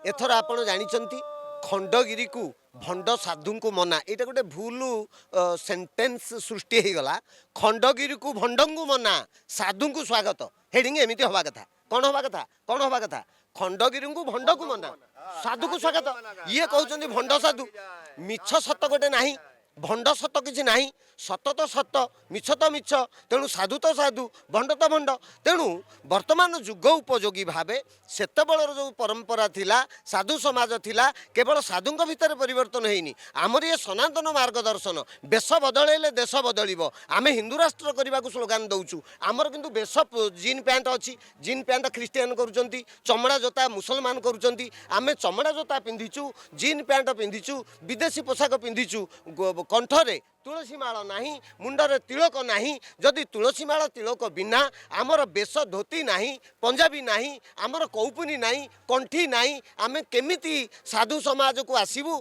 एथर आपण जानिचंती खंडगिरी को भंड साधु को मना यहाँ गोटे भूल सेंटेंस सृष्टि हो गला। खंडगिरी को भंड को मना साधु को स्वागत हेडिंग एमती हवा कथा कौन हवा कथा कौन हवा कथा खंडगिरी को भंड को मना साधु को स्वागत ये कहते भंड साधु मिछ सत गोटे नाही भंड सत किसी नाही सत तो सत मिछ तो मिछ तेणु साधु तो साधु भंड तो भंड तेणु वर्तमान जुग उपयोगी भावे सेतबेलर जो परंपरा थिला साधु समाज थिला केवल साधुंक भितर परिवर्तन होइनी आमर ये सनातन मार्गदर्शन बेश बदलैले देश बदलिबो आमे हिंदू राष्ट्र करने को स्लोगान दउचु आमर किंतु बेश जीन पैंट अच्छी जीन पैंट ख्रीस्टियान करुचंती चमड़ा जोता मुसलमान करुचंती आमे चमड़ा जोता पिंधिचु जीन पैंट पिंधिचु विदेशी पोशाक पिंधिचु कंठरे तुलसी माळ नाही मुंडरे तिलक नाही जदि तुलसी माळ तिलक बिना आमर बेश धोती नाही पंजाबी नाही आमर कौपुनी नाही कंठी नाही आमे केमिति साधु समाज को आसीबू